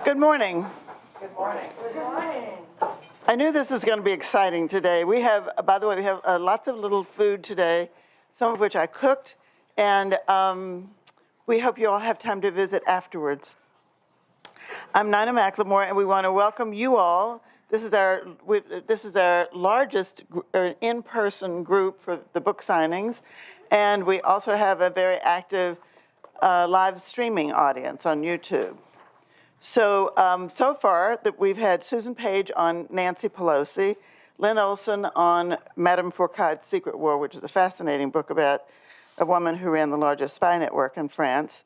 Good morning. Good morning. Good morning. I knew this was going to be exciting today. We have, by the way, we have lots of little food today, some of which I cooked, and we hope you all have time to visit afterwards. I'm Nina McLemore, and we want to welcome you all. This is our largest in-person group for the book signings, and we also have a very active live streaming audience on YouTube. So, so far that we've had Susan Page on Nancy Pelosi, Lynn Olson on Madame Fourcade's Secret War, which is a fascinating book about a woman who ran the largest spy network in France,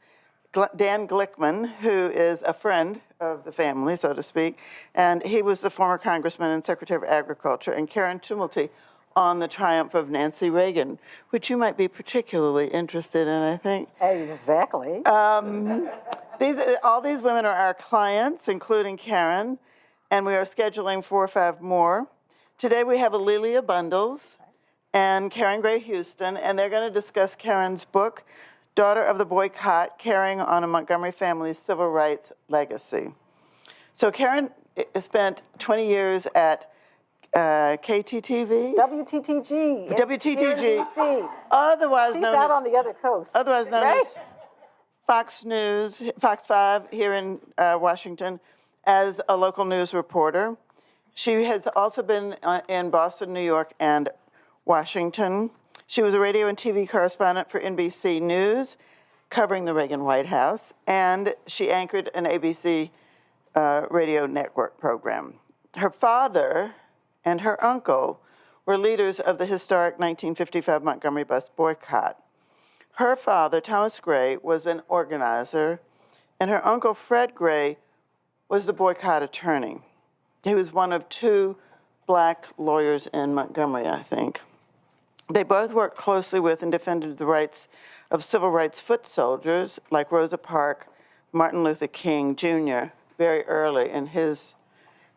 Dan Glickman, who is a friend of the family, so to speak, and he was the former congressman and Secretary of Agriculture, and Karen Tumulty on the triumph of Nancy Reagan, which you might be particularly interested in, I think. Exactly. All these women are our clients, including Karen, and we are scheduling 4 or 5 more. Today we have Alelia Bundles and Karen Gray Houston, and they're going to discuss Karen's book, Daughter of the Boycott, Carrying on a Montgomery Family's Civil Rights Legacy. So Karen spent 20 years at KTTV? WTTG. WTTG. Otherwise She's known out as, on the other coast. Otherwise known right? as Fox News, Fox 5 here in Washington as a local news reporter. She has also been in Boston, New York, and Washington. She was a radio and TV correspondent for NBC News, covering the Reagan White House, and she anchored an ABC radio network program. Her father and her uncle were leaders of the historic 1955 Montgomery bus boycott. Her father, Thomas Gray, was an organizer, and her uncle, Fred Gray, was the boycott attorney. He was one of 2 black lawyers in Montgomery, I think. They both worked closely with and defended the rights of civil rights foot soldiers like Rosa Parks, Martin Luther King Jr., very early in his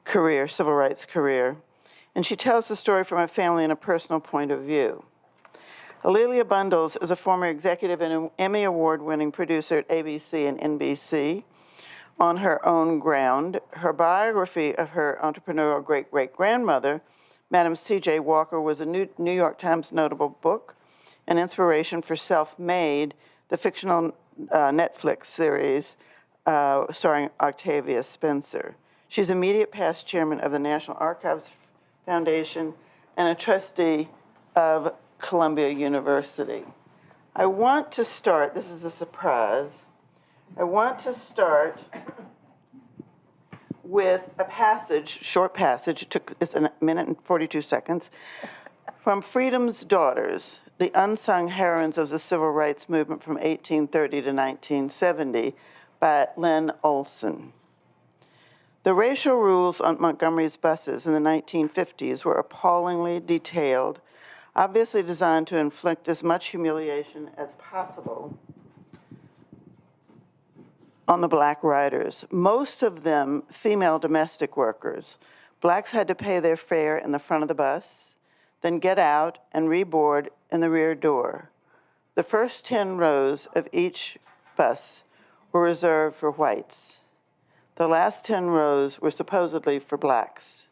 career, civil rights career. And she tells the story from a family and a personal point of view. Alelia Bundles is a former executive and an Emmy Award-winning producer at ABC and NBC. On her own ground, her biography of her entrepreneurial great-great-grandmother, Madam C.J. Walker, was a New York Times notable book, an inspiration for Self-Made, the fictional Netflix series starring Octavia Spencer. She's immediate past chairman of the National Archives Foundation and a trustee of Columbia University. I want to start, this is a surprise, I want to start with a passage, short passage, it's a minute and 42 seconds, from Freedom's Daughters, the unsung heroines of the civil rights movement from 1830 to 1970 by Lynn Olson. The racial rules on Montgomery's buses in the 1950s were appallingly detailed, obviously designed to inflict as much humiliation as possible on the black riders, most of them female domestic workers. Blacks had to pay their fare in the front of the bus, then get out and reboard in the rear door. The first 10 rows of each bus were reserved for whites. The last 10 rows were supposedly for blacks.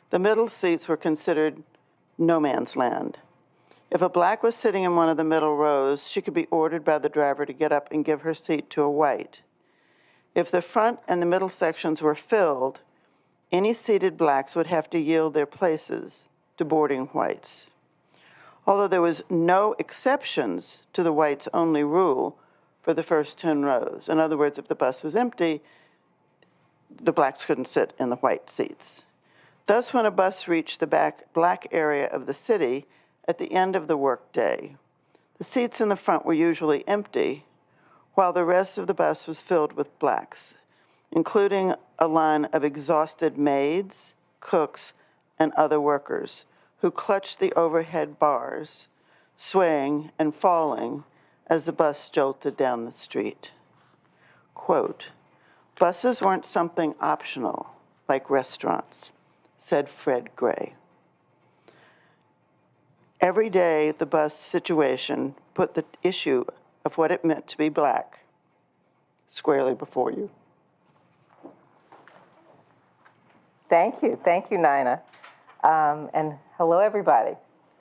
The middle seats were considered no man's land. If a black was sitting in one of the middle rows, she could be ordered by the driver to get up and give her seat to a white. If the front and the middle sections were filled, any seated blacks would have to yield their places to boarding whites. Although there was no exceptions to the whites-only rule for the first 10 rows. In other words, if the bus was empty, the blacks couldn't sit in the white seats. Thus, when a bus reached the black area of the city at the end of the workday, the seats in the front were usually empty, while the rest of the bus was filled with blacks, including a line of exhausted maids, cooks, and other workers who clutched the overhead bars, swaying and falling as the bus jolted down the street. Quote, "Buses weren't something optional, like restaurants," said Fred Gray. Every day, the bus situation put the issue of what it meant to be black squarely before you. Thank you, Nina. And hello, everybody.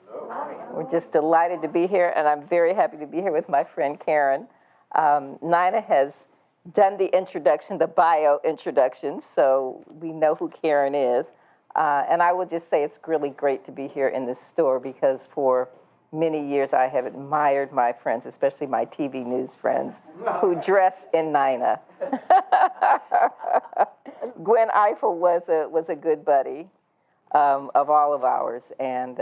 Hello. We're just delighted to be here, and I'm very happy to be here with my friend Karen. Nina has done the introduction, the bio introduction, so we know who Karen is. And I will just say it's really great to be here in this store because for many years I have admired my friends, especially my TV news friends, who dress in Nina. Gwen Eiffel was a good buddy of all of ours, and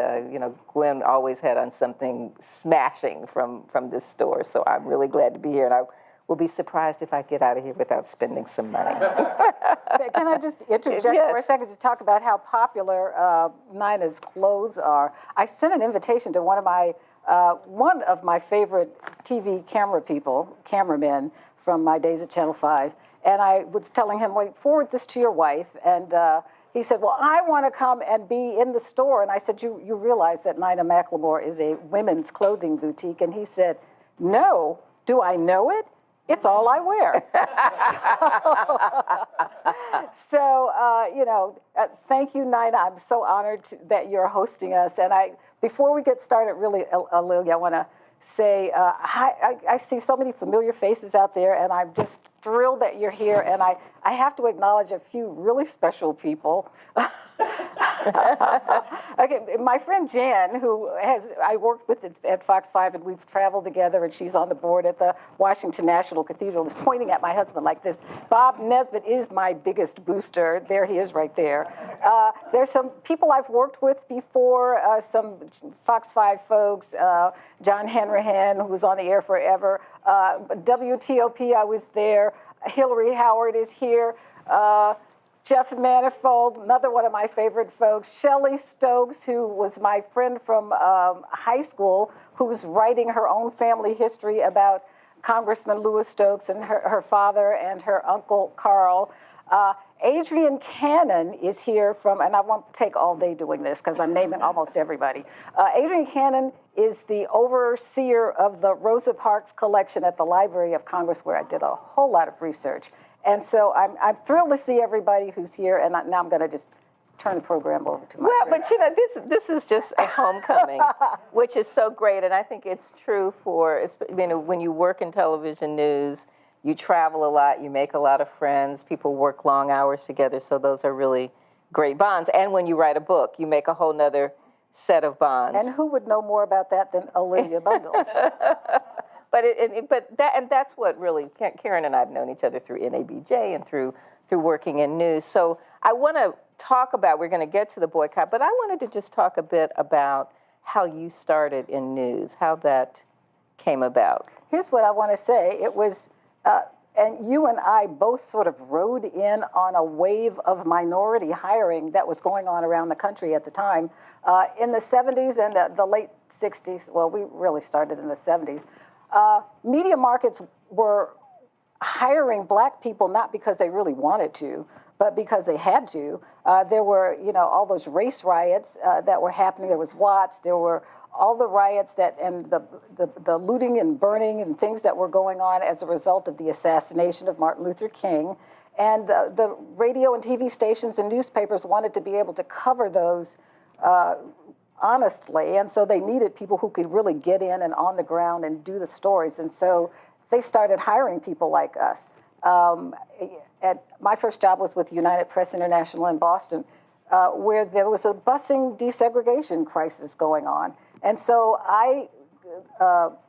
Gwen always had on something smashing from this store. So I'm really glad to be here, and I will be surprised if I get out of here without spending some money. Can I just interject for a second to talk about how popular Nina's clothes are? I sent an invitation to one of my favorite TV cameramen from my days at Channel 5, and I was telling him, "Wait, forward this to your wife," and he said, "Well, I want to come and be in the store." And I said, "You realize that Nina McLemore is a women's clothing boutique?" And he said, "No, do I know it? It's all I wear." Thank you, Nina. I'm so honored that you're hosting us. And before we get started, really, Lilia, I want to say, hi, I see so many familiar faces out there, and I'm just thrilled that you're here. And I have to acknowledge a few really special people. Okay, my friend Jan, I worked with at Fox 5, and we've traveled together, and she's on the board at the Washington National Cathedral, is pointing at my husband like this. Bob Nesbitt is my biggest booster. There he is right there. There's some people I've worked with before, some Fox 5 folks, John Henrihan, who was on the air forever. WTOP, I was there. Hillary Howard is here. Jeff Manifold, another one of my favorite folks. Shelley Stokes, who was my friend from high school, who's writing her own family history about Congressman Louis Stokes and her father and her uncle Carl. Adrian Cannon is here and I won't take all day doing this because I'm naming almost everybody. Adrian Cannon is the overseer of the Rosa Parks collection at the Library of Congress, where I did a whole lot of research. And so I'm thrilled to see everybody who's here, and now I'm going to just turn the program over to my friend. But this is just a homecoming, which is so great, and I think it's true for when you work in television news, you travel a lot, you make a lot of friends, people work long hours together, so those are really great bonds. And when you write a book, you make a whole nother set of bonds. And who would know more about that than Olivia Bundles? But that's what really, Karen and I have known each other through NABJ and through working in news. So I want to talk about, we're going to get to the boycott, but I wanted to just talk a bit about how you started in news, how that came about. Here's what I want to say. It was, and you and I both sort of rode in on a wave of minority hiring that was going on around the country at the time. In the 70s and the late 60s, well, we really started in the 70s, media markets were hiring black people not because they really wanted to, but because they had to. There were, all those race riots that were happening. There was Watts. There were all the riots and the looting and burning and things that were going on as a result of the assassination of Martin Luther King. And the radio and TV stations and newspapers wanted to be able to cover those honestly, and so they needed people who could really get in and on the ground and do the stories, and so they started hiring people like us. My first job was with United Press International in Boston, where there was a busing desegregation crisis going on, and so I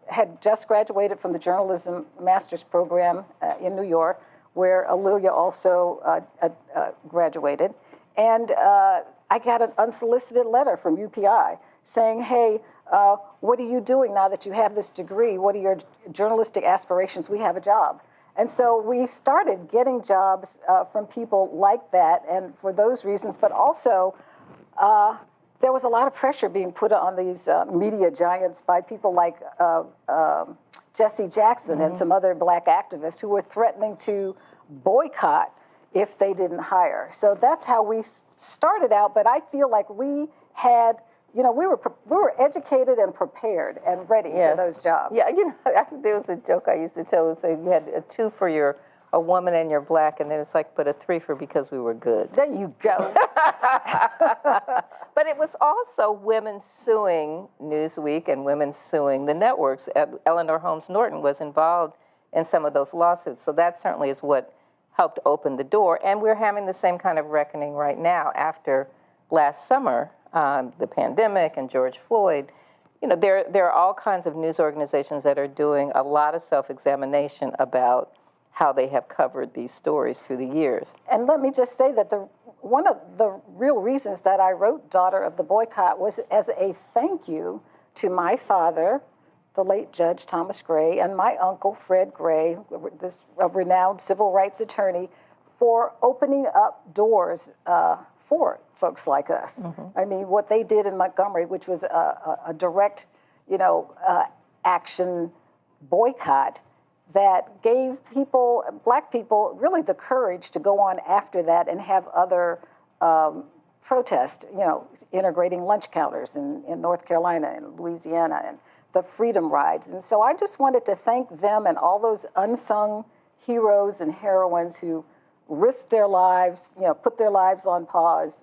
had just graduated from the journalism master's program in New York, where Alilia also graduated, and I got an unsolicited letter from UPI saying, "Hey, what are you doing now that you have this degree? What are your journalistic aspirations? We have a job." And so we started getting jobs from people like that, and for those reasons, but also there was a lot of pressure being put on these media giants by people like Jesse Jackson and some other black activists who were threatening to boycott if they didn't hire. So that's how we started out, but I feel like we had, we were educated and prepared and ready for those jobs. Yeah, there was a joke I used to tell, say you had a 2 for your a woman and you're black, and then it's like, but a three for because we were good. There you go. But it was also women suing Newsweek and women suing the networks. Eleanor Holmes Norton was involved in some of those lawsuits, so that certainly is what helped open the door. And we're having the same kind of reckoning right now after last summer, the pandemic and George Floyd. You know, there are all kinds of news organizations that are doing a lot of self-examination about how they have covered these stories through the years. And let me just say that one of the real reasons that I wrote Daughter of the Boycott was as a thank you to my father, the late Judge Thomas Gray, and my uncle, Fred Gray, this a renowned civil rights attorney, for opening up doors for folks like us. I mean, what they did in Montgomery, which was a direct, action boycott that gave people, black people, really the courage to go on after that and have other protests, integrating lunch counters in North Carolina and Louisiana and the freedom rides. And so I just wanted to thank them and all those unsung heroes and heroines who risked their lives, put their lives on pause.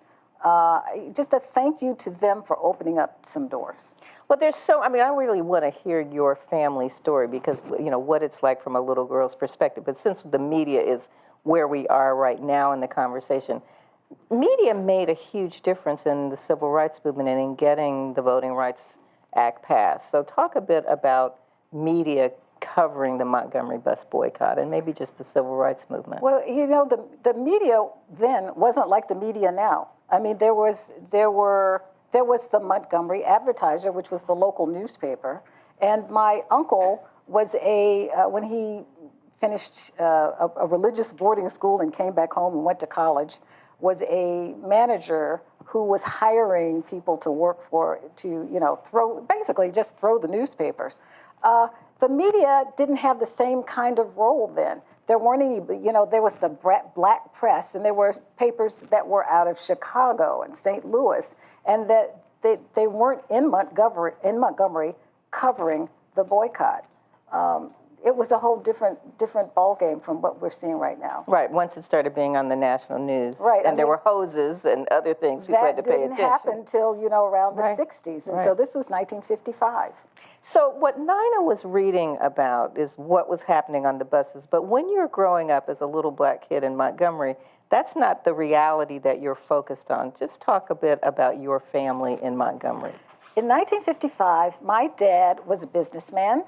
Just a thank you to them for opening up some doors. Well, I really want to hear your family story because, what it's like from a little girl's perspective. But since the media is where we are right now in the conversation, media made a huge difference in the civil rights movement and in getting the Voting Rights Act passed. So talk a bit about media covering the Montgomery bus boycott and maybe just the civil rights movement. Well, the media then wasn't like the media now. I mean, there was the Montgomery Advertiser, which was the local newspaper, and my uncle was when he finished a religious boarding school and came back home and went to college, was a manager who was hiring people to work just throw the newspapers. The media didn't have the same kind of role then. There weren't any, there was the black press, and there were papers that were out of Chicago and St. Louis, and that they weren't in Montgomery covering the boycott. It was a whole different ballgame from what we're seeing right now. Right, once it started being on the national news, right, and there were hoses and other things people had to pay attention. That didn't happen until, around the 60s, and so this was 1955. So what Nina was reading about is what was happening on the buses, but when you're growing up as a little black kid in Montgomery, that's not the reality that you're focused on. Just talk a bit about your family in Montgomery. In 1955, my dad was a businessman.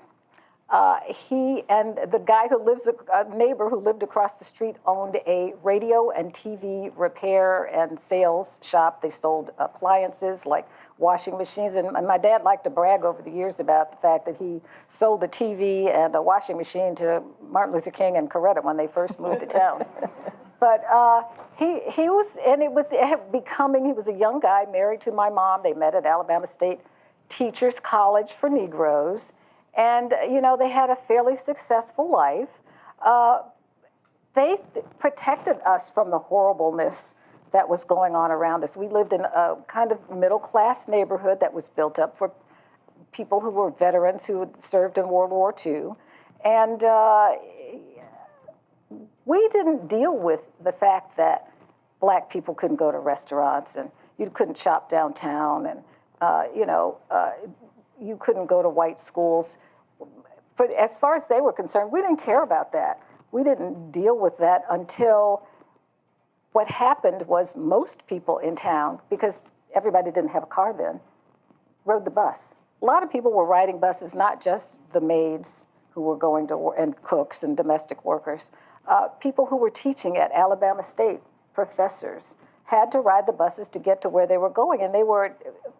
He and the guy a neighbor who lived across the street owned a radio and TV repair and sales shop. They sold appliances like washing machines. And my dad liked to brag over the years about the fact that he sold a TV and a washing machine to Martin Luther King and Coretta when they first moved to town. But he was a young guy married to my mom. They met at Alabama State Teachers College for Negroes. And, they had a fairly successful life. They protected us from the horribleness that was going on around us. We lived in a kind of middle-class neighborhood that was built up for people who were veterans who had served in World War II. And we didn't deal with the fact that black people couldn't go to restaurants and you couldn't shop downtown and, you couldn't go to white schools. As far as they were concerned, we didn't care about that. We didn't deal with that until what happened was most people in town, because everybody didn't have a car then, rode the bus. A lot of people were riding buses, not just the maids who were going to work, and cooks and domestic workers. People who were teaching at Alabama State, professors, had to ride the buses to get to where they were going, and they were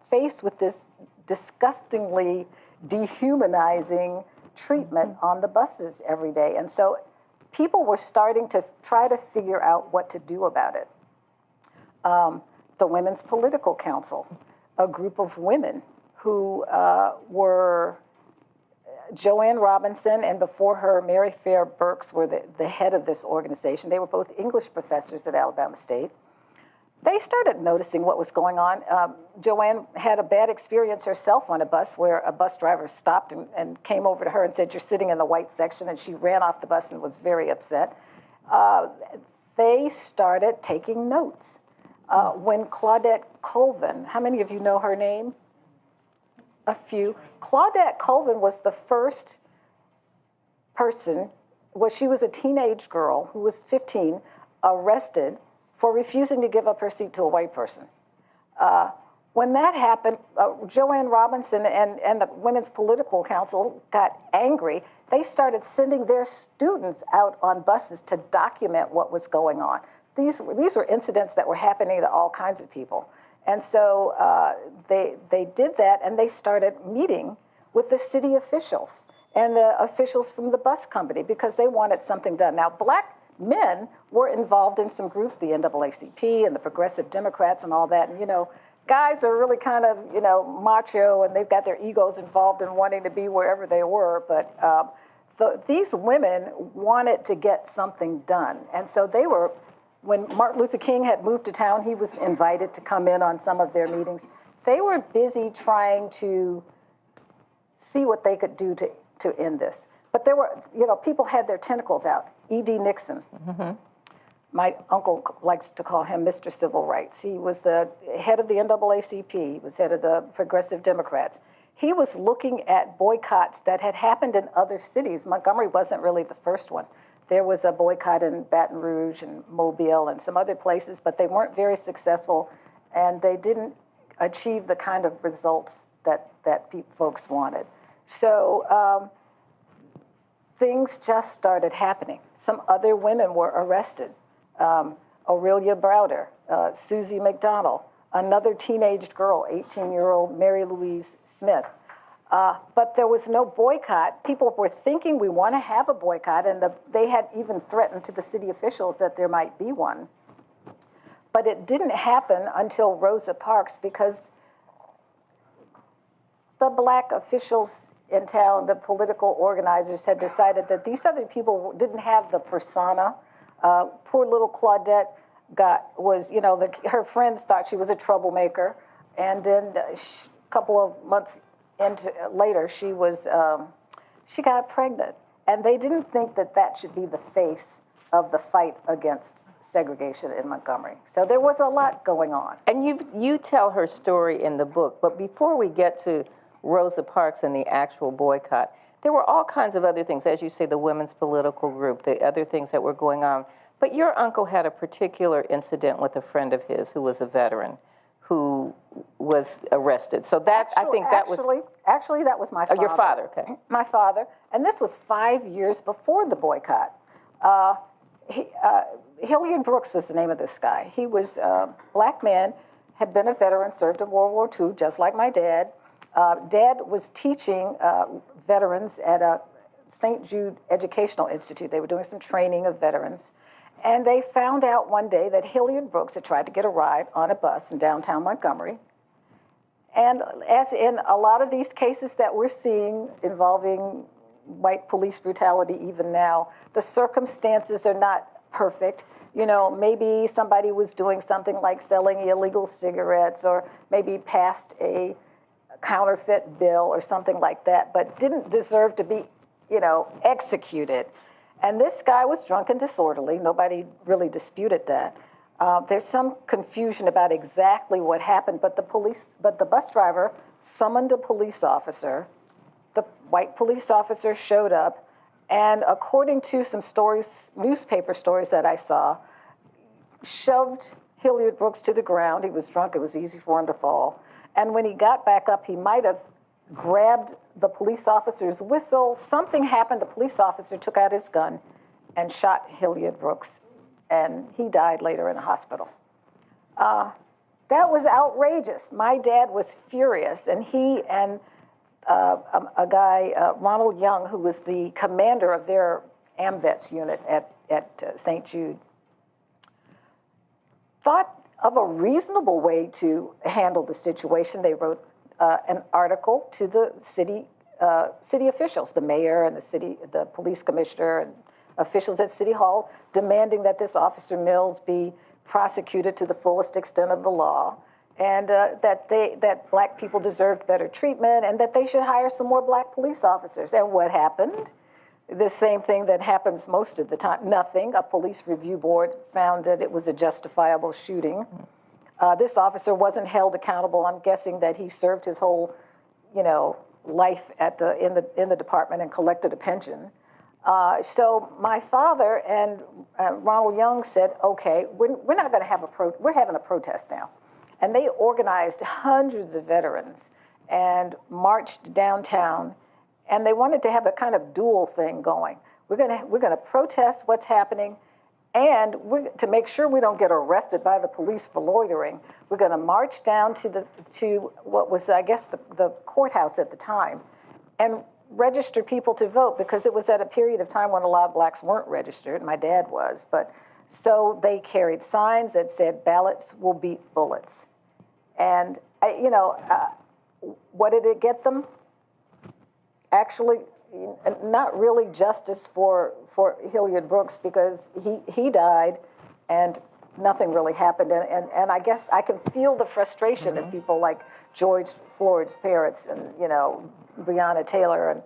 faced with this disgustingly dehumanizing treatment on the buses every day. And so people were starting to try to figure out what to do about it. The Women's Political Council, a group of women who were Joanne Robinson, and before her, Mary Fair Burks were the head of this organization. They were both English professors at Alabama State. They started noticing what was going on. Joanne had a bad experience herself on a bus where a bus driver stopped and came over to her and said, "You're sitting in the white section," and she ran off the bus and was very upset. they started taking notes. When Claudette Colvin, how many of you know her name? A few. Claudette Colvin was the first person, she was a teenage girl who was 15, arrested for refusing to give up her seat to a white person. When that happened, Joanne Robinson and the Women's Political Council got angry. They started sending their students out on buses to document what was going on. These were incidents that were happening to all kinds of people. And so they did that, and they started meeting with the city officials and the officials from the bus company because they wanted something done. Now, black men were involved in some groups, the NAACP and the Progressive Democrats and all that. And, guys are really kind of, macho, and they've got their egos involved in wanting to be wherever they were. But these women wanted to get something done. And so they were, when Martin Luther King had moved to town, he was invited to come in on some of their meetings. They were busy trying to see what they could do to end this. But there were, people had their tentacles out. E.D. Nixon. Mm-hmm. My uncle likes to call him Mr. Civil Rights. He was the head of the NAACP. He was head of the Progressive Democrats. He was looking at boycotts that had happened in other cities. Montgomery wasn't really the first one. There was a boycott in Baton Rouge and Mobile and some other places, but they weren't very successful, and they didn't achieve the kind of results that folks wanted. So things just started happening. Some other women were arrested. Aurelia Browder, Susie McDonald, another teenage girl, 18-year-old Mary Louise Smith. But there was no boycott. People were thinking we want to have a boycott, and they had even threatened to the city officials that there might be one. But it didn't happen until Rosa Parks, because the black officials in town, the political organizers, had decided that these other people didn't have the persona. Poor little Claudette her friends thought she was a troublemaker, and then a couple of months later, she got pregnant, and they didn't think that should be the face of the fight against segregation in Montgomery. So there was a lot going on. And you tell her story in the book, but before we get to Rosa Parks and the actual boycott, there were all kinds of other things, as you say, the women's political group, the other things that were going on. But your uncle had a particular incident with a friend of his who was a veteran who was arrested. So that, Actually, that was my father. Oh, your father, okay. My father. And this was 5 years before the boycott. Hilliard Brooks was the name of this guy. He was a black man, had been a veteran, served in World War II, just like my dad. Dad was teaching veterans at a St. Jude Educational Institute. They were doing some training of veterans. And they found out one day that Hilliard Brooks had tried to get a ride on a bus in downtown Montgomery. And as in a lot of these cases that we're seeing involving white police brutality even now, the circumstances are not perfect. Maybe somebody was doing something like selling illegal cigarettes, or maybe passed a counterfeit bill or something like that, but didn't deserve to be, executed. And this guy was drunk and disorderly. Nobody really disputed that. There's some confusion about exactly what happened, but the bus driver summoned a police officer. The white police officer showed up, and according to some stories, newspaper stories that I saw, shoved Hilliard Brooks to the ground. He was drunk. It was easy for him to fall. And when he got back up, he might have grabbed the police officer's whistle. Something happened. The police officer took out his gun and shot Hilliard Brooks, and he died later in the hospital. That was outrageous. My dad was furious, and he and a guy, Ronald Young, who was the commander of their AMVETS unit at St. Jude, thought of a reasonable way to handle the situation. They wrote an article to the city officials, the mayor and the police commissioner and officials at City Hall, demanding that this Officer Mills be prosecuted to the fullest extent of the law, and that black people deserved better treatment, and that they should hire some more black police officers. And what happened? the same thing that happens most of the time, nothing. A police review board found that it was a justifiable shooting. This officer wasn't held accountable. I'm guessing that he served his whole, life in the department and collected a pension. So my father and Ronald Young said, okay, we're not going to have we're having a protest now. And they organized hundreds of veterans and marched downtown, and they wanted to have a kind of dual thing going. We're going to protest what's happening, and to make sure we don't get arrested by the police for loitering, we're going to march down to what was, I guess, the courthouse at the time, and register people to vote, because it was at a period of time when a lot of blacks weren't registered. My dad was, but so they carried signs that said ballots will beat bullets. And what did it get them? Actually, not really justice for Hilliard Brooks, because he died and nothing really happened. And I guess I can feel the frustration of people like George Floyd's parents and, Breonna Taylor and,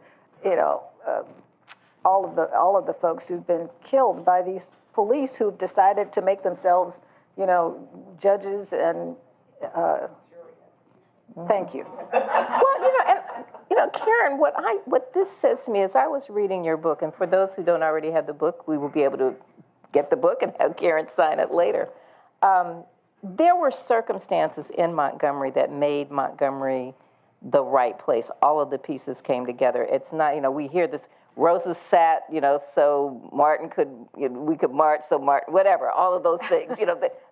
all of the folks who've been killed by these police who've decided to make themselves, judges and, thank you. Well, Karen, what this says to me is, I was reading your book, and for those who don't already have the book, we will be able to get the book and have Karen sign it later. There were circumstances in Montgomery that made Montgomery the right place. All of the pieces came together. It's not, we hear this, Rosa sat, so Martin we could march, so Martin, whatever, all of those things,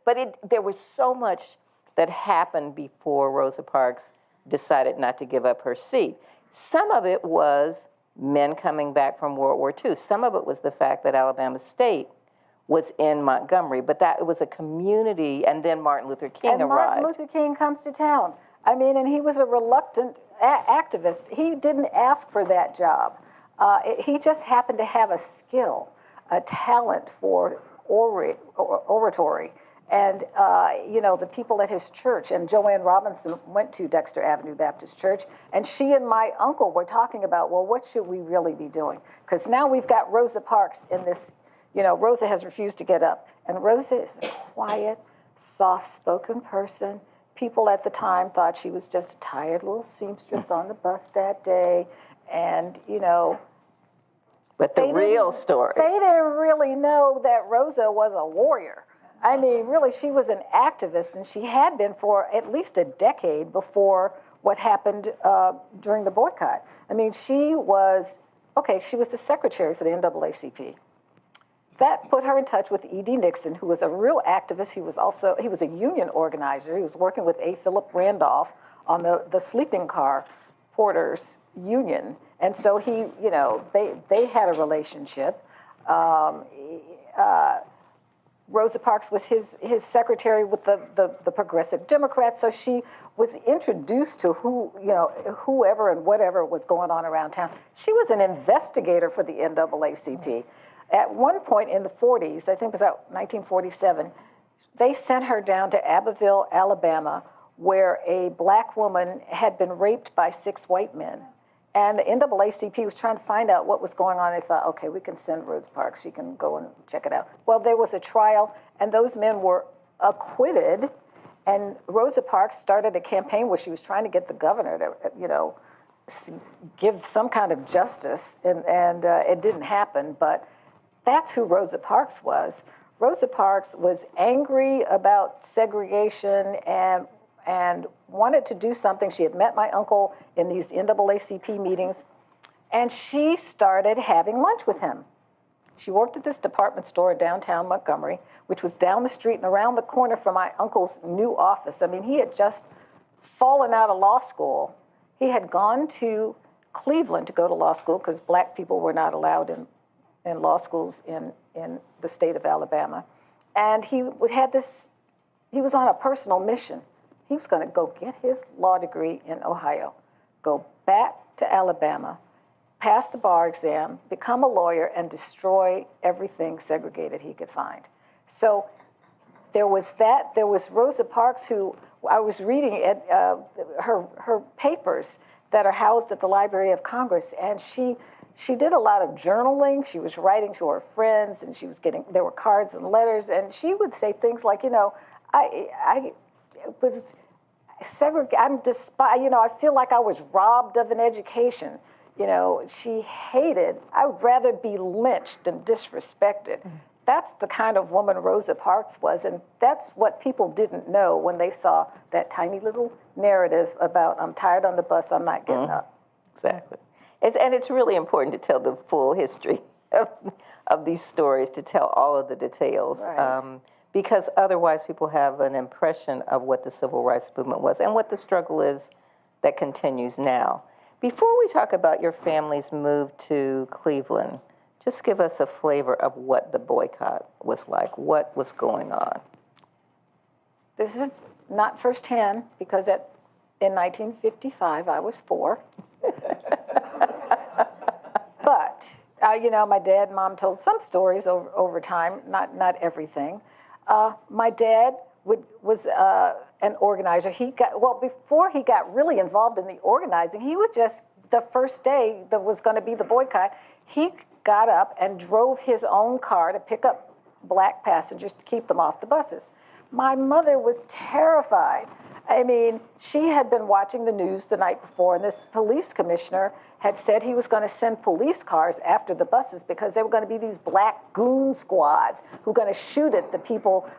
but there was so much that happened before Rosa Parks decided not to give up her seat. Some of it was men coming back from World War II. Some of it was the fact that Alabama State was in Montgomery, but that it was a community, and then Martin Luther King arrived. Martin Luther King comes to town. And he was a reluctant activist. He didn't ask for that job. He just happened to have a skill, a talent for oratory. And, the people at his church, and Joanne Robinson went to Dexter Avenue Baptist Church, and she and my uncle were talking about, well, what should we really be doing? Because now we've got Rosa Parks in this, Rosa has refused to get up. And Rosa is a quiet, soft-spoken person. People at the time thought she was just a tired little seamstress on the bus that day. And, But the real story. They didn't really know that Rosa was a warrior. Really, she was an activist, and she had been for at least a decade before what happened during the boycott. She was the secretary for the NAACP. That put her in touch with E.D. Nixon, who was a real activist. He was a union organizer. He was working with A. Philip Randolph on the sleeping car porters union. And so they had a relationship. Rosa Parks was his secretary with the Progressive Democrats, so she was introduced to whoever and whatever was going on around town. She was an investigator for the NAACP. At one point in the 40s, I think it was about 1947, they sent her down to Abbeville, Alabama, where a black woman had been raped by 6 white men. And the NAACP was trying to find out what was going on. They thought, okay, we can send Rosa Parks. She can go and check it out. Well, there was a trial, and those men were acquitted. And Rosa Parks started a campaign where she was trying to get the governor to, give some kind of justice. And it didn't happen. But that's who Rosa Parks was. Rosa Parks was angry about segregation and wanted to do something. She had met my uncle in these NAACP meetings, and she started having lunch with him. She worked at this department store in downtown Montgomery, which was down the street and around the corner from my uncle's new office. He had just fallen out of law school. He had gone to Cleveland to go to law school because black people were not allowed in law schools in the state of Alabama. And he was on a personal mission. He was going to go get his law degree in Ohio, go back to Alabama, pass the bar exam, become a lawyer, and destroy everything segregated he could find. So there was that. There was Rosa Parks, who I was reading her papers that are housed at the Library of Congress, and she she did a lot of journaling. She was writing to her friends, and she was there were cards and letters, and she would say things like, I was segregated, I feel like I was robbed of an education. She hated, I would rather be lynched than disrespected. That's the kind of woman Rosa Parks was, and that's what people didn't know when they saw that tiny little narrative about, I'm tired on the bus, I'm not getting up. Exactly. And it's really important to tell the full history of these stories, to tell all of the details. Right. Because otherwise people have an impression of what the civil rights movement was and what the struggle is that continues now. Before we talk about your family's move to Cleveland, just give us a flavor of what the boycott was like, what was going on. This is not firsthand, because in 1955 I was 4. But, my dad and mom told some stories over time, not everything. My dad was an organizer. Before he got really involved in the organizing, he was just, the first day that was going to be the boycott, he got up and drove his own car to pick up black passengers to keep them off the buses. My mother was terrified. I mean, she had been watching the news the night before, and this police commissioner had said he was going to send police cars after the buses because there were going to be these black goon squads who were going to shoot at the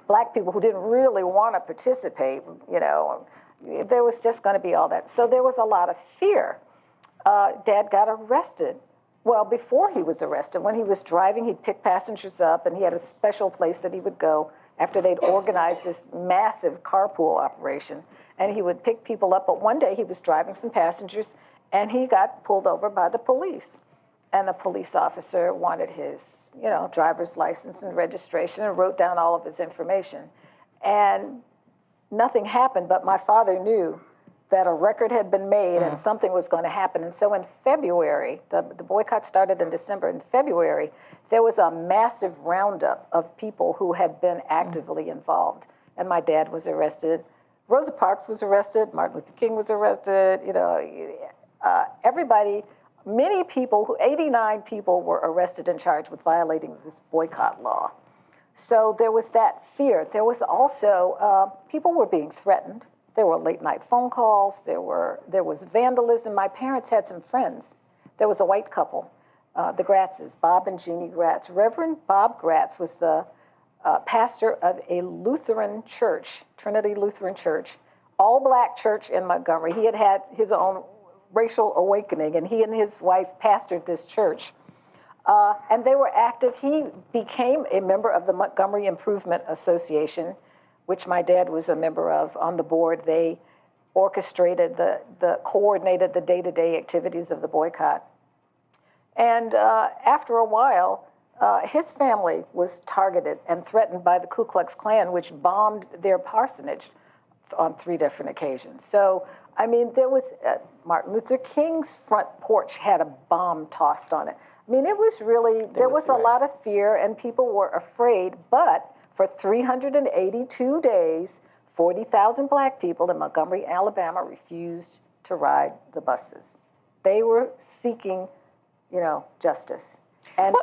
black people who didn't really want to participate. There was just going to be all that. So there was a lot of fear. Dad got arrested. Well, before he was arrested, when he was driving, he'd pick passengers up, and he had a special place that he would go after they'd organized this massive carpool operation. And he would pick people up, but one day he was driving some passengers, and he got pulled over by the police. And the police officer wanted his, driver's license and registration, and wrote down all of his information. And nothing happened, but my father knew that a record had been made and something was going to happen. And so in February, the boycott started in December. In February, there was a massive roundup of people who had been actively involved. And my dad was arrested. Rosa Parks was arrested. Martin Luther King was arrested. Everybody, many people, 89 people were arrested and charged with violating this boycott law. So there was that fear. There was also, people were being threatened. There were late night phone calls. There was vandalism. My parents had some friends. There was a white couple, the Gratzes, Bob and Jeannie Gratz. Reverend Bob Gratz was the pastor of a Lutheran church, Trinity Lutheran Church, all black church in Montgomery. He had his own racial awakening, and he and his wife pastored this church. And they were active. He became a member of the Montgomery Improvement Association, which my dad was a member of on the board. They orchestrated, coordinated the day-to-day activities of the boycott. And after a while, his family was targeted and threatened by the Ku Klux Klan, which bombed their parsonage on 3 different occasions. So, I mean, there was, Martin Luther King's front porch had a bomb tossed on it. I mean, it was really, there was a lot of fear, and people were afraid, but for 382 days, 40,000 black people in Montgomery, Alabama refused to ride the buses. They were seeking, justice. And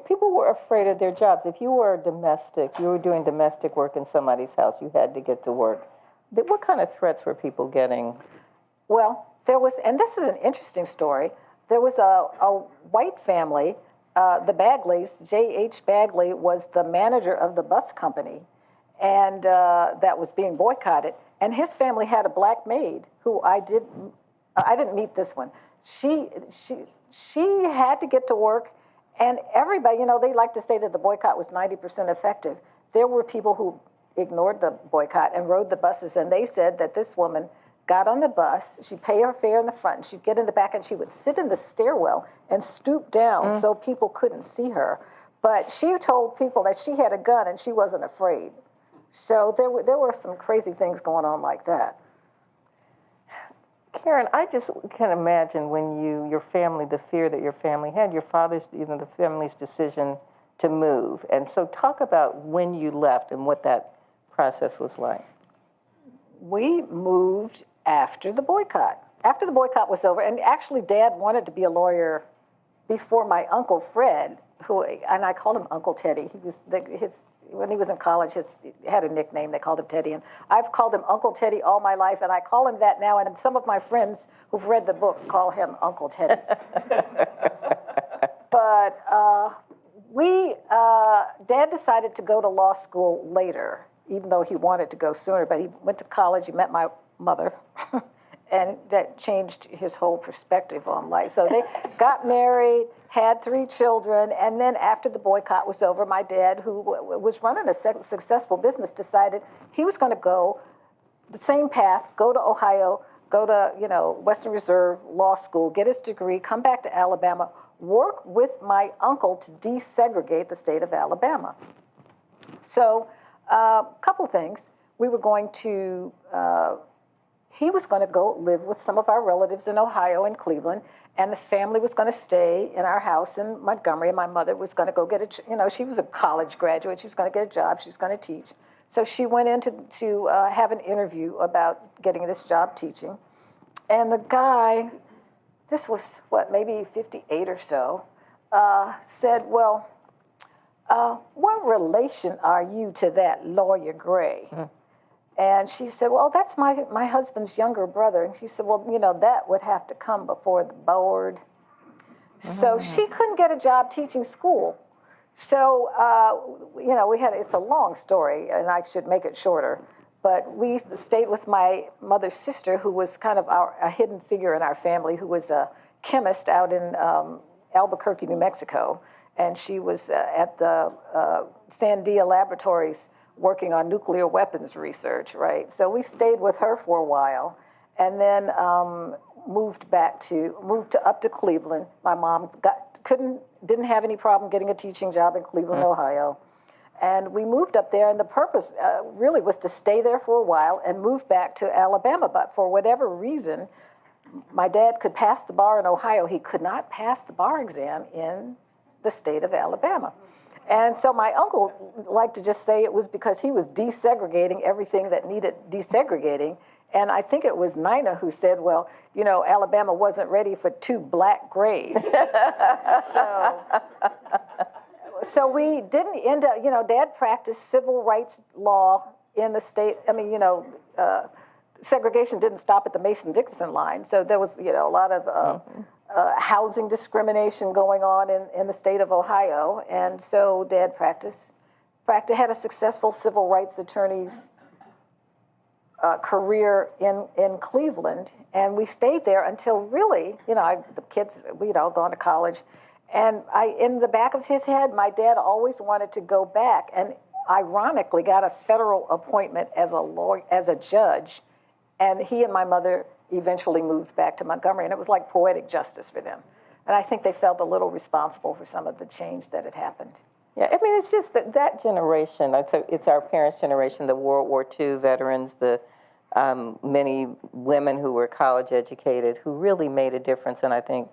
people were afraid of their jobs. If you were domestic, you were doing domestic work in somebody's house, you had to get to work. What kind of threats were people getting? Well, there was, and this is an interesting story, there was a white family. The Bagleys, J.H. Bagley, was the manager of the bus company, and that was being boycotted. And his family had a black maid who I didn't meet this one. She had to get to work, and everybody, they like to say that the boycott was 90% effective. There were people who ignored the boycott and rode the buses, and they said that this woman got on the bus, she'd pay her fare in the front, and she'd get in the back, and she would sit in the stairwell and stoop down so people couldn't see her. But she told people that she had a gun and she wasn't afraid. So there were some crazy things going on like that. Karen, I just can imagine when your family, the fear that your family had, your father's, the family's decision to move. And so talk about when you left and what that process was like. We moved after the boycott. After the boycott was over, and actually Dad wanted to be a lawyer before my Uncle Fred, and I called him Uncle Teddy. He was when he was in college, he had a nickname. They called him Teddy, and I've called him Uncle Teddy all my life, and I call him that now. And some of my friends who've read the book call him Uncle Teddy. But Dad decided to go to law school later, even though he wanted to go sooner. But he went to college. He met my mother. And that changed his whole perspective on life. So they got married, had 3 children, and then after the boycott was over, my dad, who was running a successful business, decided he was going to go the same path, go to Ohio, go to Western Reserve Law School, get his degree, come back to Alabama, work with my uncle to desegregate the state of Alabama. So a couple things. We were going to... he was going to go live with some of our relatives in Ohio and Cleveland, and the family was going to stay in our house in Montgomery, and my mother was going to go get she was a college graduate. She was going to get a job. She was going to teach. So she went in to have an interview about getting this job teaching. And the guy, this was, maybe 58 or so, said, well, what relation are you to that lawyer Gray? Mm-hmm. And she said, well, that's my husband's younger brother. And she said, well, that would have to come before the board. So she couldn't get a job teaching school. So, it's a long story, and I should make it shorter. But we stayed with my mother's sister, who was kind of a hidden figure in our family, who was a chemist out in Albuquerque, New Mexico. And she was at the Sandia Laboratories working on nuclear weapons research, right? So we stayed with her for a while, and then moved up to Cleveland. My mom didn't have any problem getting a teaching job in Cleveland, Ohio. And we moved up there, and the purpose really was to stay there for a while and move back to Alabama. But for whatever reason, my dad could pass the bar in Ohio. He could not pass the bar exam in the state of Alabama. And so my uncle liked to just say it was because he was desegregating everything that needed desegregating. And I think it was Nina who said, well, Alabama wasn't ready for 2 black Grays. So we didn't end up, Dad practiced civil rights law in the state. Segregation didn't stop at the Mason-Dixon line. So there was, a lot of housing discrimination going on in the state of Ohio. And so Dad had a successful civil rights attorney's career in Cleveland. And we stayed there until really, the kids, we'd all gone to college. And in the back of his head, my dad always wanted to go back, and ironically got a federal appointment as a lawyer, as a judge. And he and my mother eventually moved back to Montgomery, and it was like poetic justice for them. And I think they felt a little responsible for some of the change that had happened. Yeah, it's just that generation, it's our parents' generation, the World War II veterans, the many women who were college educated, who really made a difference, and I think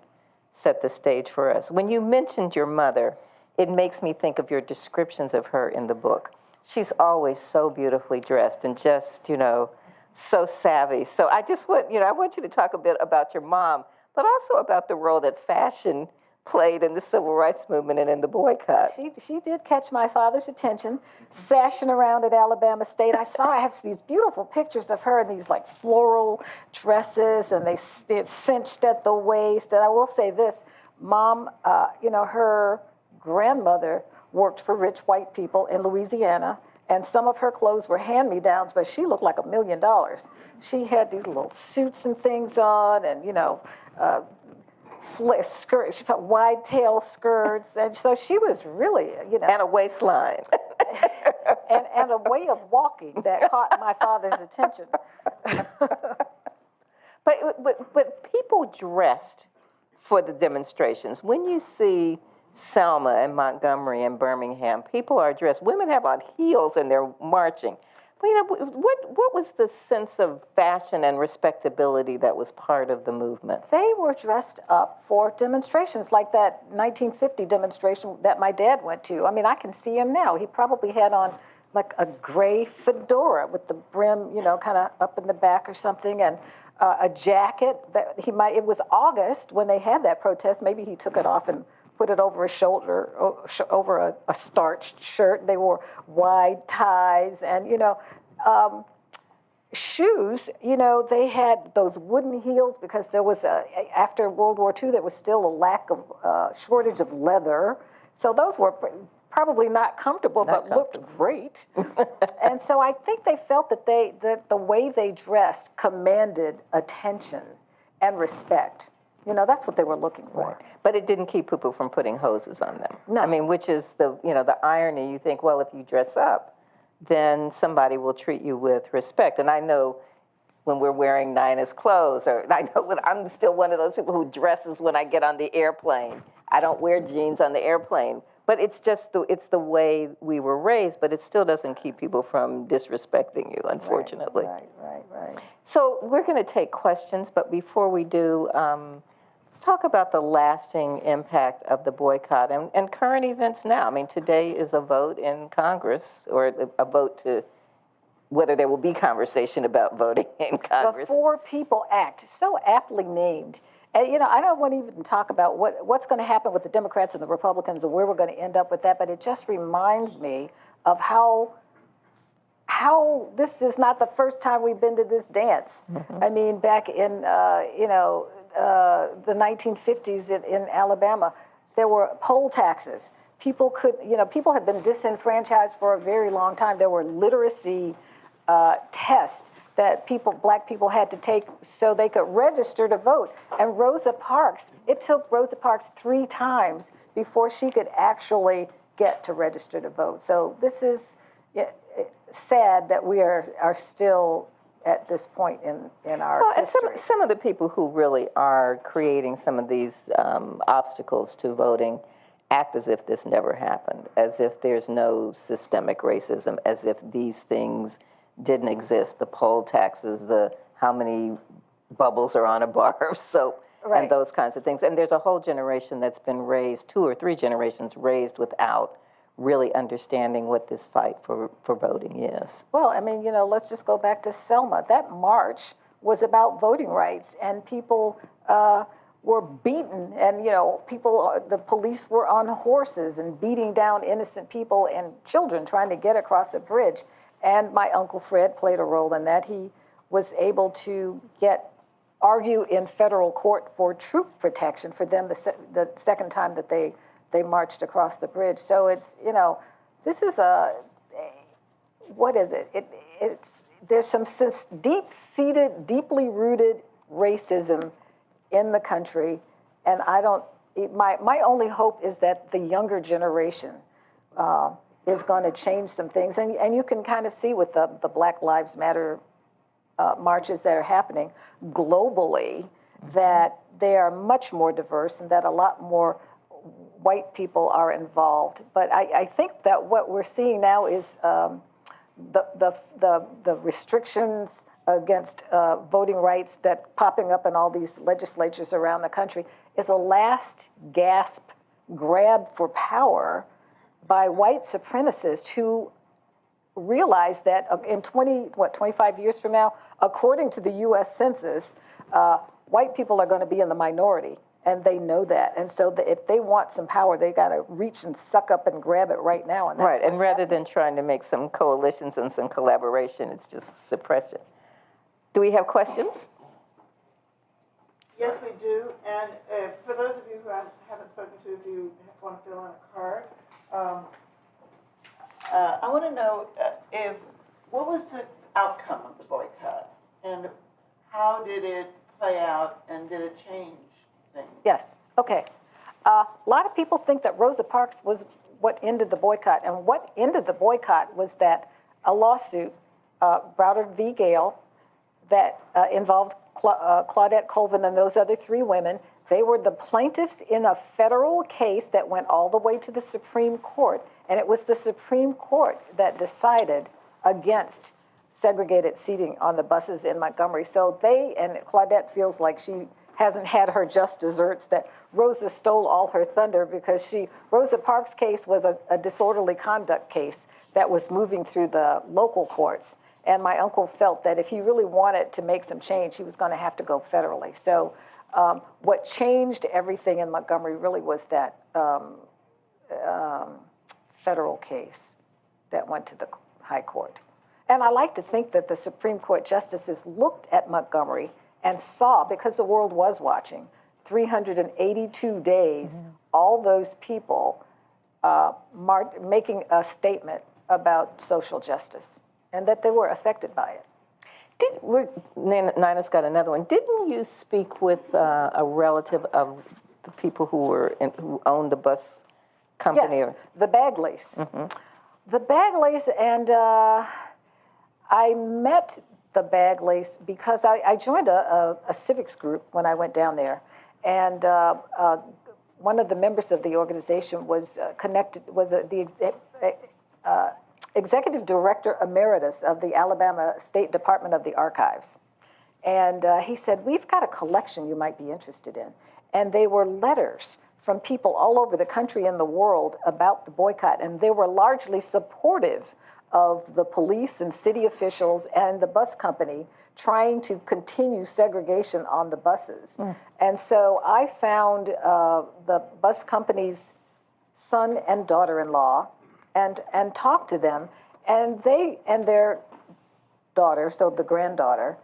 set the stage for us. When you mentioned your mother, it makes me think of your descriptions of her in the book. She's always so beautifully dressed and just, so savvy. So I just want, I want you to talk a bit about your mom, but also about the role that fashion played in the civil rights movement and in the boycott. She did catch my father's attention, sashing around at Alabama State. I have these beautiful pictures of her in these like floral dresses, and they're cinched at the waist. And I will say this, Mom, her grandmother worked for rich white people in Louisiana, and some of her clothes were hand-me-downs, but she looked like $1 million. She had these little suits and things on, and skirts, she felt wide tail skirts, and so she was really, and a waistline, and a way of walking that caught my father's attention. But people dressed for the demonstrations. When you see Selma and Montgomery and Birmingham, people are dressed. Women have on heels and they're marching. But what was the sense of fashion and respectability that was part of the movement? They were dressed up for demonstrations, like that 1950 demonstration that my dad went to. I mean, I can see him now. He probably had on like a gray fedora with the brim, kind of up in the back or something, and a jacket that it was August when they had that protest. Maybe he took it off in put it over a shoulder, over a starched shirt. They wore wide ties and, shoes, they had those wooden heels because there was after World War II, there was still a shortage of leather. So those were probably not comfortable, but looked great. And so I think they felt that that the way they dressed commanded attention and respect. That's what they were looking for. Right. But it didn't keep people from putting hoses on them. No. I mean, which is the irony. You think, well, if you dress up, then somebody will treat you with respect. And I know when we're wearing Nina's clothes, or I know I'm still one of those people who dresses when I get on the airplane. I don't wear jeans on the airplane. But it's just it's the way we were raised, but it still doesn't keep people from disrespecting you, unfortunately. Right. So we're going to take questions, but before we do, let's talk about the lasting impact of the boycott and current events now. I mean, today is a vote in Congress, or a vote to whether there will be conversation about voting in Congress. The Four People Act, so aptly named. And, I don't want to even talk about what's going to happen with the Democrats and the Republicans and where we're going to end up with that, but it just reminds me of how this is not the first time we've been to this dance. Mm-hmm. I mean, back in, the 1950s in Alabama, there were poll taxes. People have been disenfranchised for a very long time. There were literacy tests that black people had to take so they could register to vote. And it took Rosa Parks 3 times before she could actually get to register to vote. So this is sad that we are still at this point in our history. And some of the people who really are creating some of these obstacles to voting act as if this never happened, as if there's no systemic racism, as if these things didn't exist. The poll taxes, how many bubbles are on a bar of soap, right, and those kinds of things. And there's a whole generation that's been raised, 2 or 3 generations raised without really understanding what this fight for voting is. Well, I mean, let's just go back to Selma. That march was about voting rights, and people were beaten, and the police were on horses and beating down innocent people and children trying to get across a bridge. And my Uncle Fred played a role in that. He was able to argue in federal court for troop protection for them the second time that they marched across the bridge. So it's, this is what is it? There's some deep-seated, deeply rooted racism in the country. And my only hope is that the younger generation is going to change some things. And you can kind of see with the Black Lives Matter marches that are happening globally, mm-hmm, that they are much more diverse and that a lot more white people are involved. But I think that what we're seeing now is the restrictions against voting rights that popping up in all these legislatures around the country is a last gasp grab for power by white supremacists who realize that in 25 years from now, according to the U.S. Census, white people are going to be in the minority, and they know that. And so if they want some power, they got to reach and suck up and grab it right now. And that's right, and rather than trying to make some coalitions and some collaboration, it's just suppression. Do we have questions? Yes, we do. And for those of you who I haven't spoken to, if you want to fill in a card, I want to know what was the outcome of the boycott, and how did it play out, and did it change things? Yes. Okay. A lot of people think that Rosa Parks was what ended the boycott, and what ended the boycott was that a lawsuit, Browder v. Gale, that involved Claudette Colvin and those other 3 women. They were the plaintiffs in a federal case that went all the way to the Supreme Court, and it was the Supreme Court that decided against segregated seating on the buses in Montgomery. So Claudette feels like she hasn't had her just desserts, that Rosa stole all her thunder because Rosa Parks' case was a disorderly conduct case that was moving through the local courts. And my uncle felt that if he really wanted to make some change, he was going to have to go federally. So What changed everything in Montgomery really was that federal case that went to the high court. And I like to think that the Supreme Court justices looked at Montgomery and saw, because the world was watching, 382 days, all those people making a statement about social justice, and that they were affected by it. Nina's got another one. Didn't you speak with a relative of the people who owned the bus company? Yes, the Bagleys. The Bagleys, and I met the Bagleys because I joined a civics group when I went down there, and one of the members of the organization was the executive director emeritus of the Alabama State Department of the Archives. And he said, we've got a collection you might be interested in. And they were letters from people all over the country and the world about the boycott. And they were largely supportive of the police and city officials and the bus company trying to continue segregation on the buses. And so I found the bus company's son and daughter-in-law and talked to them, and their daughter, so the granddaughter,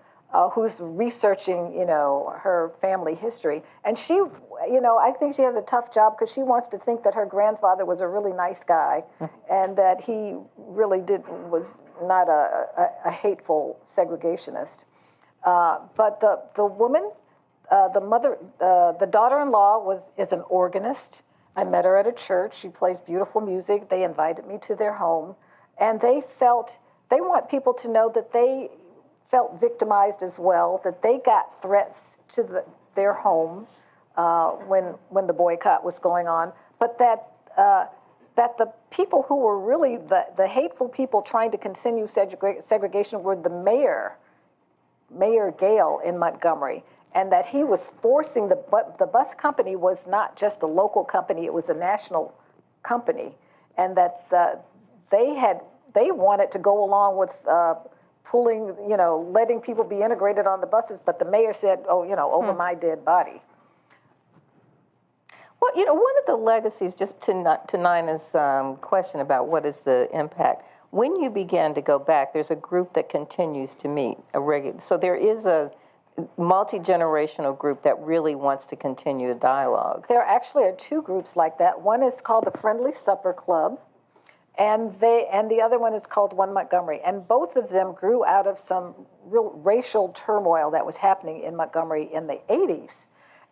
who's researching, her family history, and she, I think she has a tough job because she wants to think that her grandfather was a really nice guy, and that he really was not a hateful segregationist. But the woman, the mother, the daughter-in-law is an organist. I met her at a church. She plays beautiful music. They invited me to their home, and they want people to know that they felt victimized as well, that they got threats to their home when the boycott was going on, but that the people who were really the hateful people trying to continue segregation were the Mayor Gale in Montgomery, and that he was forcing the bus company was not just a local company, it was a national company, and that they wanted to go along with pulling, letting people be integrated on the buses, but the mayor said, over my dead body. Well, one of the legacies, just to Nina's question about what is the impact, when you began to go back, there's a group that continues to meet, so there is a multi-generational group that really wants to continue a dialogue. There actually are two groups like that. One is called the Friendly Supper Club, and the other one is called One Montgomery. And both of them grew out of some real racial turmoil that was happening in Montgomery in the 80s.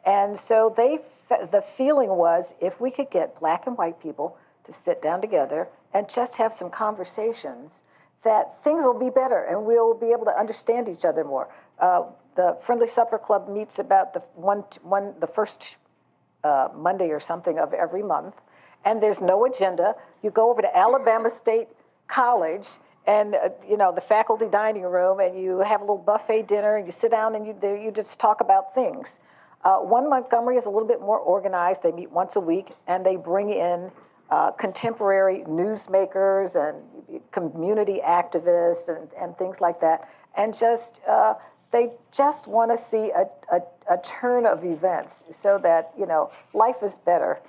And so the feeling was, if we could get black and white people to sit down together and just have some conversations, that things will be better and we'll be able to understand each other more. The Friendly Supper Club meets about the first Monday or something of every month, and there's no agenda. You go over to Alabama State College and the faculty dining room, and you have a little buffet dinner, and you sit down and you just talk about things. One Montgomery is a little bit more organized. They meet once a week, and they bring in contemporary newsmakers and community activists and things like that, and they just want to see a turn of events so that life is better.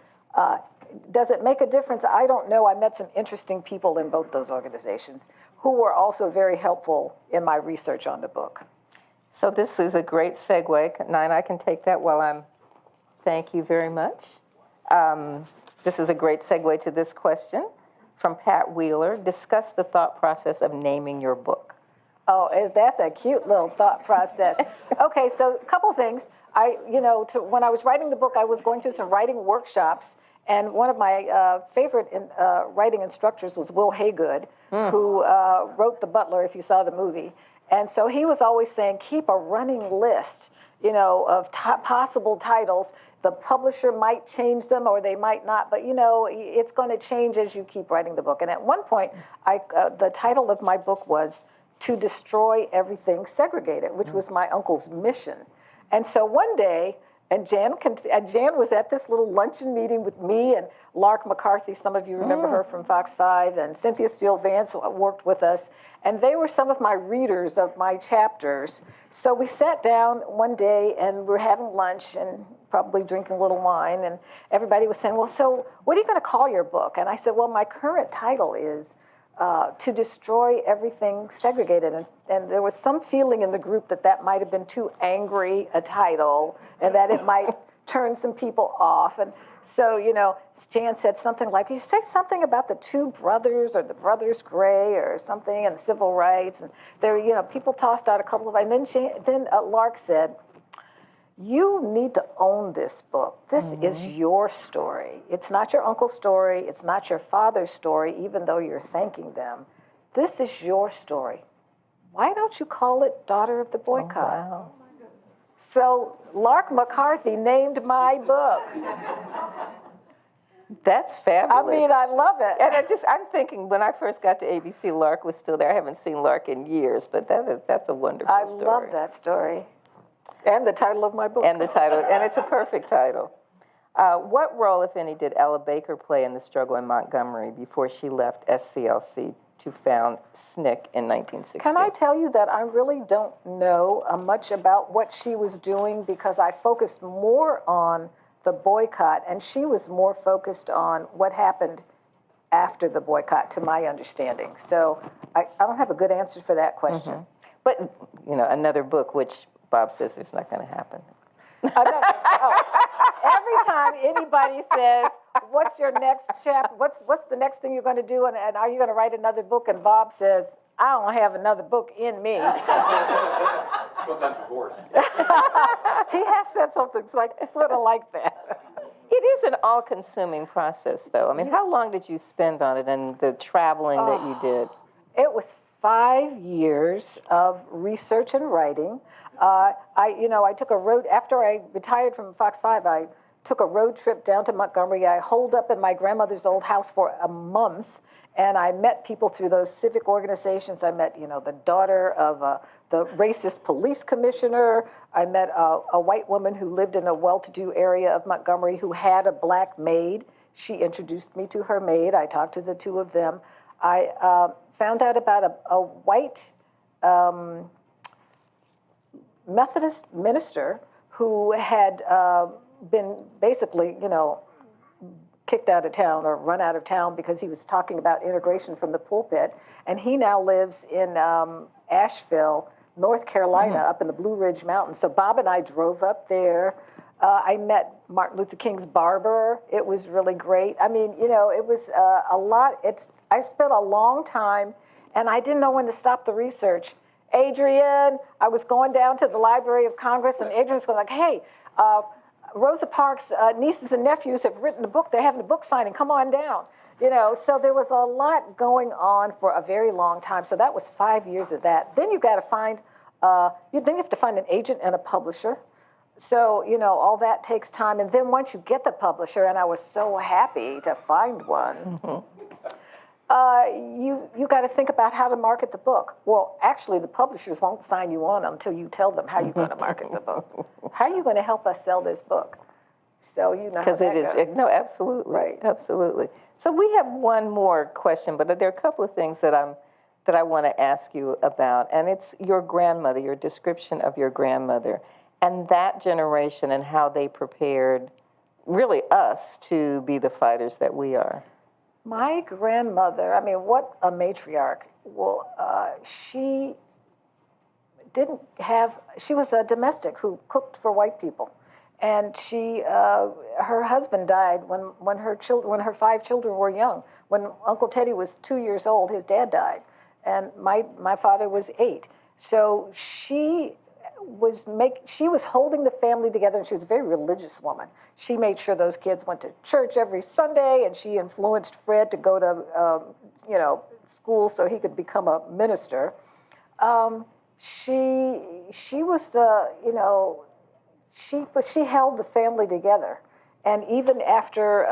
Does it make a difference? I don't know. I met some interesting people in both those organizations who were also very helpful in my research on the book. So this is a great segue. Nina, I can take that while I'm... Thank you very much. This is a great segue to this question from Pat Wheeler. Discuss the thought process of naming your book. Oh, that's a cute little thought process. Okay, so a couple of things. When I was writing the book, I was going to some writing workshops, and one of my favorite writing instructors was Will Haygood, who wrote The Butler, if you saw the movie. And so he was always saying, keep a running list, of possible titles. The publisher might change them or they might not, but it's going to change as you keep writing the book. And at one point, the title of my book was To Destroy Everything Segregated, which was my uncle's mission. And so one day, And Jan was at this little luncheon meeting with me and Lark McCarthy. Some of you remember her from Fox 5, and Cynthia Steele Vance worked with us. And they were some of my readers of my chapters. So we sat down one day and we're having lunch and probably drinking a little wine. And everybody was saying, well, so what are you going to call your book? And I said, well, my current title is To Destroy Everything Segregated. And there was some feeling in the group that might have been too angry a title and that it might turn some people off. And so, Jan said something like, you say something about the two brothers or the brothers Gray or something and civil rights. And there, people tossed out a couple of, and then Lark said, you need to own this book. This is your story. It's not your uncle's story. It's not your father's story, even though you're thanking them. This is your story. Why don't you call it Daughter of the Boycott? Oh, wow. So Lark McCarthy named my book. That's fabulous. I mean, I love it. And I'm thinking, when I first got to ABC, Lark was still there. I haven't seen Lark in years, but that's a wonderful story. I love that story. And the title of my book. And the title, and it's a perfect title. What role, if any, did Ella Baker play in the struggle in Montgomery before she left SCLC to found SNCC in 1960? Can I tell you that I really don't know much about what she was doing, because I focused more on the boycott and she was more focused on what happened after the boycott, to my understanding. So I don't have a good answer for that question. But, another book, which Bob says it's not going to happen. Every time anybody says, what's your next chapter? What's the next thing you're going to do? And are you going to write another book? And Bob says, I don't have another book in me. Book on divorce. He has said something sort of like that. It is an all-consuming process, though. I mean, how long did you spend on it and the traveling that you did? It was 5 years of research and writing. I took a road, after I retired from Fox 5, I took a road trip down to Montgomery. I holed up in my grandmother's old house for a month, and I met people through those civic organizations. I met, the daughter of the racist police commissioner. I met a white woman who lived in a well-to-do area of Montgomery who had a black maid. She introduced me to her maid. I talked to the two of them. I found out about a white Methodist minister who had been basically, kicked out of town or run out of town because he was talking about integration from the pulpit. And he now lives in Asheville, North Carolina, up in the Blue Ridge Mountains. So Bob and I drove up there. I met Martin Luther King's barber. It was really great. I mean, it was a lot. I spent a long time, and I didn't know when to stop the research. Adrian, I was going down to the Library of Congress, and Adrian was going like, hey, Rosa Parks' nieces and nephews have written a book. They're having a book signing. Come on down. So there was a lot going on for a very long time. So that was 5 years of that. Then you got to find, you have to find an agent and a publisher. So, all that takes time. And then once you get the publisher, and I was so happy to find one, you got to think about how to market the book. Well, actually, the publishers won't sign you on until you tell them how you're going to market the book. How are you going to help us sell this book? So because it is no, absolutely, right, absolutely. So we have one more question, but there are a couple of things that I want to ask you about, and it's your grandmother, your description of your grandmother, and that generation and how they prepared, really us, to be the fighters that we are. My grandmother, I mean, what a matriarch. Well, she was a domestic who cooked for white people. And her husband died when her 5 children were young. When Uncle Teddy was 2 years old, his dad died. And my father was 8. So she was holding the family together, and she was a very religious woman. She made sure those kids went to church every Sunday, and she influenced Fred to go to, school so he could become a minister. She was she held the family together. And even after,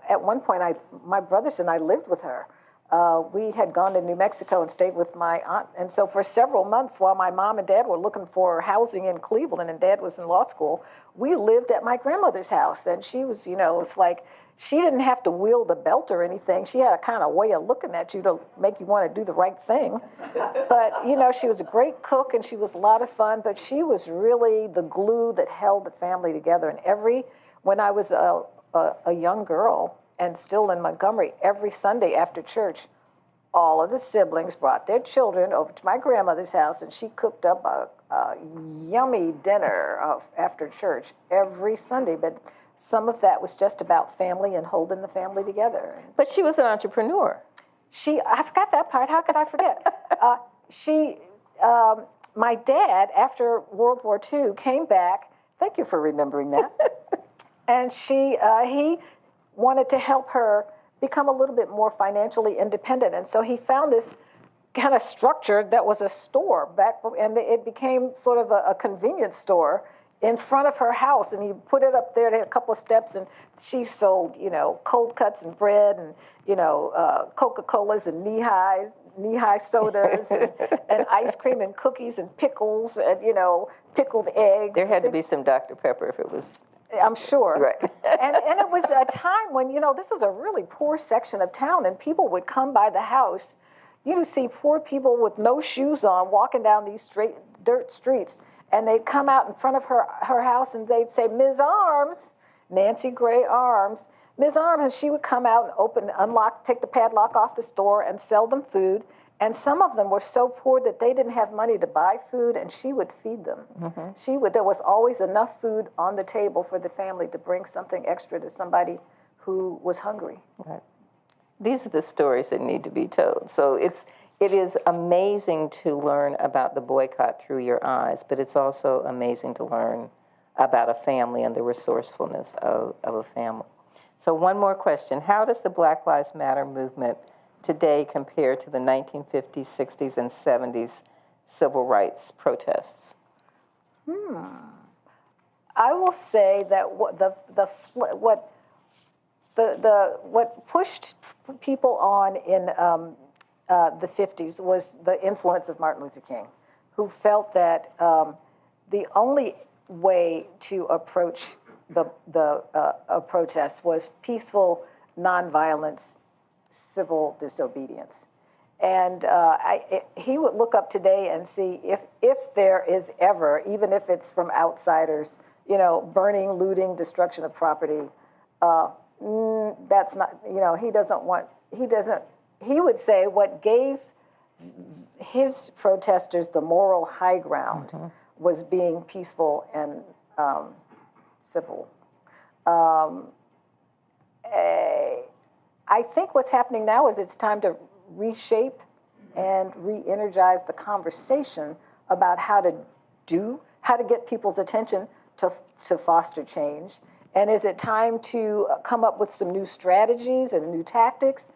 at one point, my brothers and I lived with her. we had gone to New Mexico and stayed with my aunt. And so for several months, while my mom and dad were looking for housing in Cleveland and dad was in law school, we lived at my grandmother's house. And she was, it's like, she didn't have to wield a belt or anything. She had a kind of way of looking at you to make you want to do the right thing. But, she was a great cook and she was a lot of fun, but she was really the glue that held the family together. And when I was a young girl and still in Montgomery, every Sunday after church, all of the siblings brought their children over to my grandmother's house and she cooked up a yummy dinner after church every Sunday. But some of that was just about family and holding the family together. But she was an entrepreneur. I forgot that part. How could I forget? My dad, after World War II, came back. Thank you for remembering that. And he wanted to help her become a little bit more financially independent. And so he found this kind of structure that was a store and it became sort of a convenience store in front of her house, and he put it up there. They had a couple of steps, and she sold, cold cuts and bread, and Coca-Colas and knee-high sodas, and ice cream and cookies and pickles, and pickled eggs. There had to be some Dr. Pepper if it was. I'm sure. Right. and it was a time when this was a really poor section of town, and people would come by the house. You'd see poor people with no shoes on walking down these straight dirt streets. And they'd come out in front of her house and they'd say, Ms. Arms, Nancy Gray Arms, Ms. Arms. And she would come out and unlock, take the padlock off the store and sell them food. And some of them were so poor that they didn't have money to buy food, and she would feed them. Mm-hmm. There was always enough food on the table for the family to bring something extra to somebody who was hungry. Right. These are the stories that need to be told. So it is amazing to learn about the boycott through your eyes, but it's also amazing to learn about a family and the resourcefulness of a family. So one more question. How does the Black Lives Matter movement today compare to the 1950s, 60s, and 70s civil rights protests? I will say that what pushed people on in the 50s was the influence of Martin Luther King, who felt that the only way to approach a protest was peaceful, nonviolence, civil disobedience. And he would look up today and see if there is ever, even if it's from outsiders, burning, looting, destruction of property, that's not, he would say what gave his protesters the moral high ground was being peaceful and civil. I think what's happening now is it's time to reshape and re-energize the conversation about how to get people's attention to foster change. And is it time to come up with some new strategies and new tactics?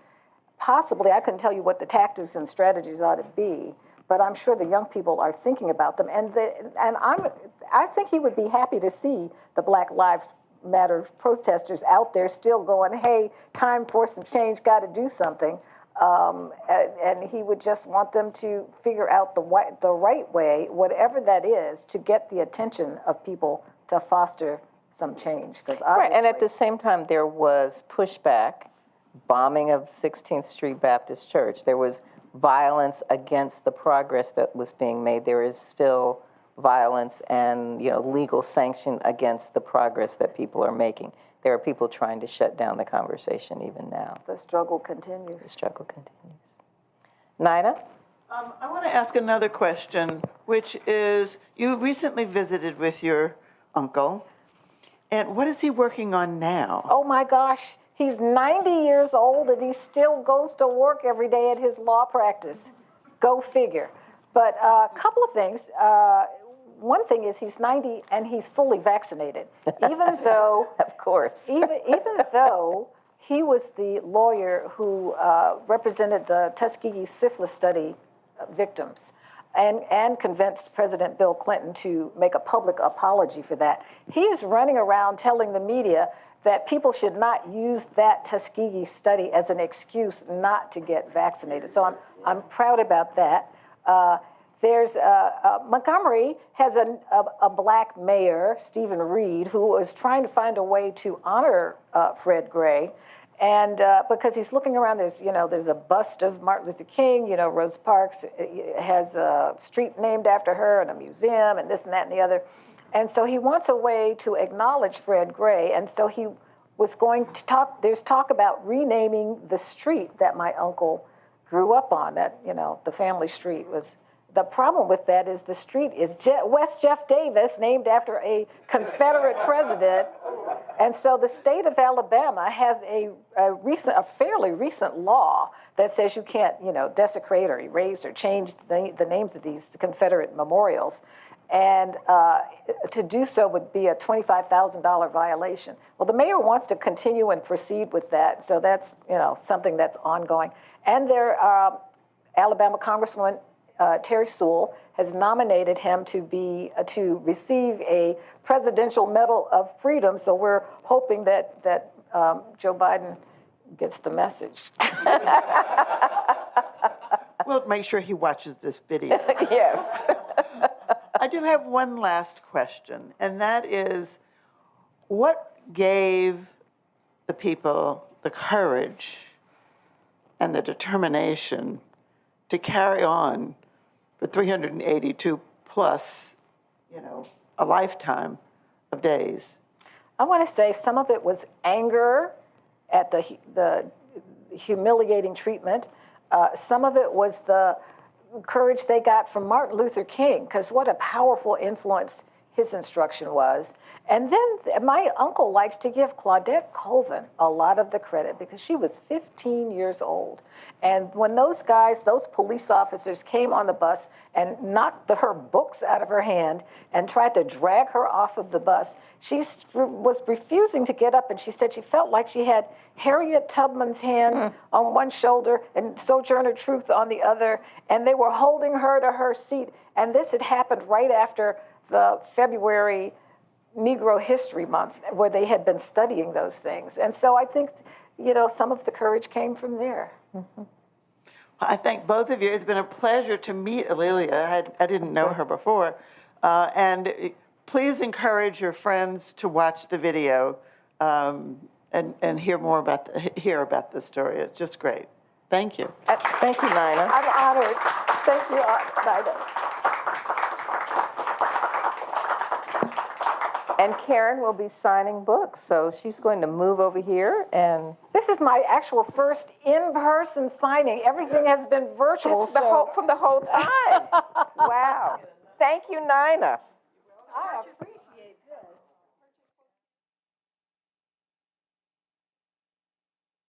Possibly. I couldn't tell you what the tactics and strategies ought to be, but I'm sure the young people are thinking about them. And I think he would be happy to see the Black Lives Matter protesters out there still going, hey, time for some change, got to do something. And he would just want them to figure out the right way, whatever that is, to get the attention of people to foster some change. Right, and at the same time, there was pushback, bombing of 16th Street Baptist Church. There was violence against the progress that was being made. There is still violence and legal sanction against the progress that people are making. There are people trying to shut down the conversation even now. The struggle continues. The struggle continues. Nina? I want to ask another question, which is, you recently visited with your uncle, and what is he working on now? Oh my gosh, he's 90 years old and he still goes to work every day at his law practice. Go figure. But a couple of things. One thing is he's 90 and he's fully vaccinated, even though, of course, even though he was the lawyer who represented the Tuskegee syphilis study victims and convinced President Bill Clinton to make a public apology for that. He is running around telling the media that people should not use that Tuskegee study as an excuse not to get vaccinated. So I'm proud about that. Montgomery has a black mayor, Stephen Reed, who is trying to find a way to honor Fred Gray. And because he's looking around, there's a bust of Martin Luther King, Rose Parks has a street named after her and a museum and this and that and the other. And so he wants a way to acknowledge Fred Gray. And so he was going to there's talk about renaming the street that my uncle grew up on, that, the family street was. The problem with that is the street is West Jeff Davis, named after a Confederate president. And so the state of Alabama has a fairly recent law that says you can't, desecrate or erase or change the names of these Confederate memorials. And to do so would be a $25,000 violation. Well, the mayor wants to continue and proceed with that. So that's, something that's ongoing. And their Alabama Congresswoman Terry Sewell has nominated him to receive a Presidential Medal of Freedom. So we're hoping that Joe Biden gets the message. We'll make sure he watches this video. Yes. I do have one last question, and that is, what gave the people the courage and the determination to carry on for 382 plus, a lifetime of days? I want to say some of it was anger at the humiliating treatment. Some of it was the courage they got from Martin Luther King, because what a powerful influence his instruction was. And then my uncle likes to give Claudette Colvin a lot of the credit, because she was 15 years old. And when those police officers came on the bus and knocked her books out of her hand and tried to drag her off of the bus, she was refusing to get up, and she said she felt like she had Harriet Tubman's hand on one shoulder and Sojourner Truth on the other, and they were holding her to her seat. And this had happened right after the February Negro History Month, where they had been studying those things. And so I think, some of the courage came from there. Mm-hmm. I thank both of you. It's been a pleasure to meet A'Lelia. I didn't know her before. And please encourage your friends to watch the video and hear about this story. It's just great. Thank you. Thank you, Nina. I'm honored. Thank you, Nina. And Karen will be signing books, so she's going to move over here. And This is my actual first in-person signing. Everything has been virtual. from the whole time. Wow. Thank you, Nina. I appreciate it.